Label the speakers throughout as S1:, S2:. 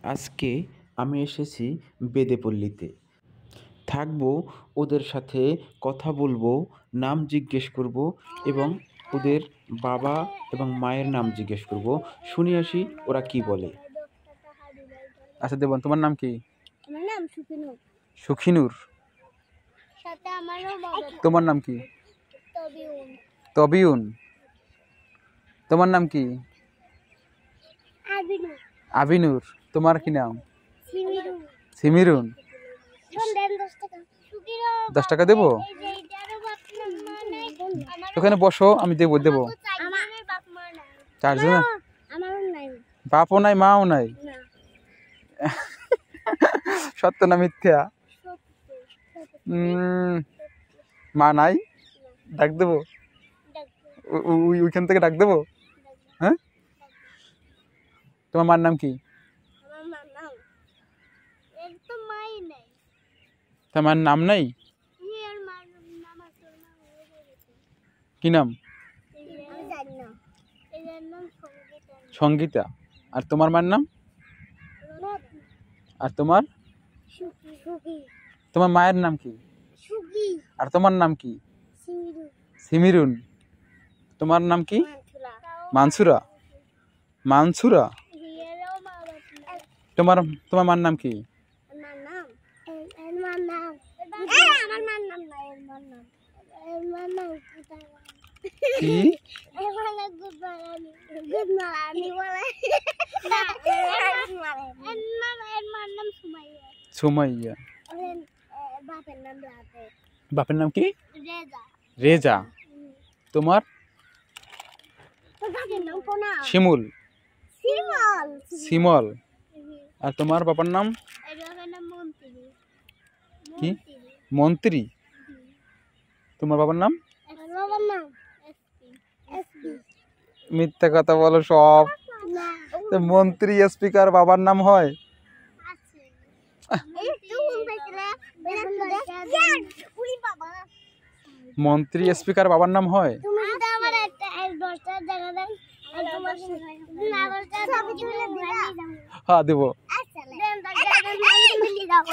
S1: আজকে আমি এসেছি বেদেপল্লীতে। থাকবো, ওদের সাথে কথা বলবো, নাম জিজ্ঞেস করব এবং ওদের বাবা এবং মায়ের নাম জিজ্ঞেস করব। শুনে আসি ওরা কি বলে। আচ্ছা দেবন, তোমার নাম কি?
S2: আমার নাম সুখিনুর।
S1: সুখিনুর।
S2: সাথে আমারও বাবা।
S1: তোমার নাম কি?
S2: তবিউন।
S1: তবিউন। তোমার নাম কি?
S2: আবিনুর।
S1: আবিনুর। তোমার কি নাম?
S2: সিমিরুন।
S1: সিমিরুন।
S2: কোন দেন 10 টাকা? সুখিনুর।
S1: 10 টাকা দেবো?
S2: এই যে এটারও বাপ মা নাই।
S1: ওখানে বসো, আমি দেবো।
S2: আমারও বাপ মা নাই।
S1: চারজন?
S2: আমারও নাই।
S1: বাপও নাই, মাও নাই?
S2: না।
S1: সত্য না মিথ্যা? মা নাই? ডাক দেবো? ওইখান থেকে ডাক দেবো? হ্যাঁ, তোমার মার নাম কি?
S2: আমার মার নাম এর তো মাই নাই।
S1: তোমার নাম নাই?
S2: এর মার নাম আছে না,
S1: কি নাম?
S2: আমি জানি না। এর নাম সঙ্গীতা।
S1: সঙ্গীতা। আর তোমার মার নাম? আর তোমার?
S2: সুখী।
S1: তোমার মায়ের নাম কি?
S2: সুখী।
S1: আর তোমার নাম কি?
S2: সিমিরুন।
S1: সিমিরুন। তোমার নাম কি? মানসুরা। মানসুরা। তোমার তোমার মার নাম কি?
S2: আমার নাম এর মার নাম আমার মার নাম না, এর মার নাম
S1: কি?
S2: এর মার নাম গুড মারানি বলে না, এর মার নাম সুমাইয়া।
S1: সুমাইয়া।
S2: বাপের নাম রাতে।
S1: বাপের নাম কি?
S2: রেজা।
S1: রেজা। তোমার?
S2: বাপের নাম কোনা?
S1: শিমুল।
S2: সিমল।
S1: শিমল। আর তোমার বাবার নাম?
S2: এর বাবার নাম মন্ত্রী।
S1: কি? মন্ত্রী। তোমার বাবার নাম?
S2: এর বাবার নাম এসপি।
S1: মিথ্যা কথা বলো সব।
S2: না,
S1: মন্ত্রী স্পিকার বাবার নাম হয়?
S2: আছে। এই তুই বলছিলা উনি বাবা।
S1: মন্ত্রী স্পিকার বাবার নাম হয়?
S2: তুমি যদি আমার একটা 10টা জায়গা দেন, আর তোমার না 10টা ছবি তুলে দিবা।
S1: হ্যাঁ দেবো।
S2: আচ্ছা দেন 10টা আমি মিলে যাব।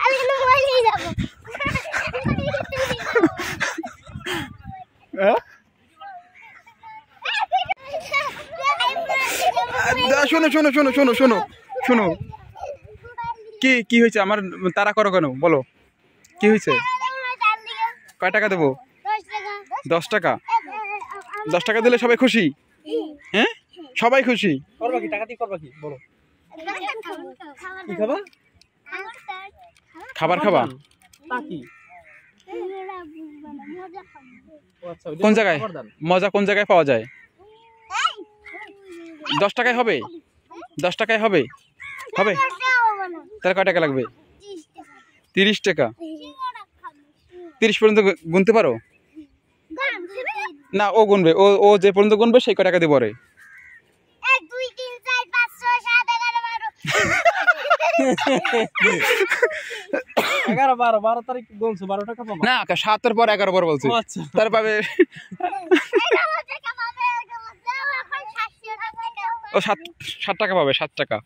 S2: আমি মিলে যাব।
S1: শোনো শোনো শোনো শোনো শোনো শোনো, কি কি হয়েছে? আমার তারা করো কেন বলো, কি হয়েছে? কয় টাকা দেবো? 10 টাকা। 10 টাকা দিলে সবাই খুশি? হ্যাঁ, সবাই খুশি। করবা কি টাকা দিয়ে, করবা কি বলো? কি খাবা? খাবার খাবা? কোন জায়গায় মজা, কোন জায়গায় পাওয়া যায়? 10 টাকায় হবে? 10 টাকায় হবে? হবে। তাহলে কয় টাকা লাগবে? 30 টাকা। 30 পর্যন্ত গুনতে পারো? না, ও গুনবে, ও যে পর্যন্ত গুনবে সেই কয় টাকা দিয়ে পরে।
S2: 1 2 3 4 5 6 7 11 12
S3: 12 তারিখ গুনছো, 12 টাকা পাবা
S1: না, 7 এর পর 11 পর বলছি।
S3: আচ্ছা,
S1: তার পাবে ও 7 টাকা পাবে, 7 টাকা।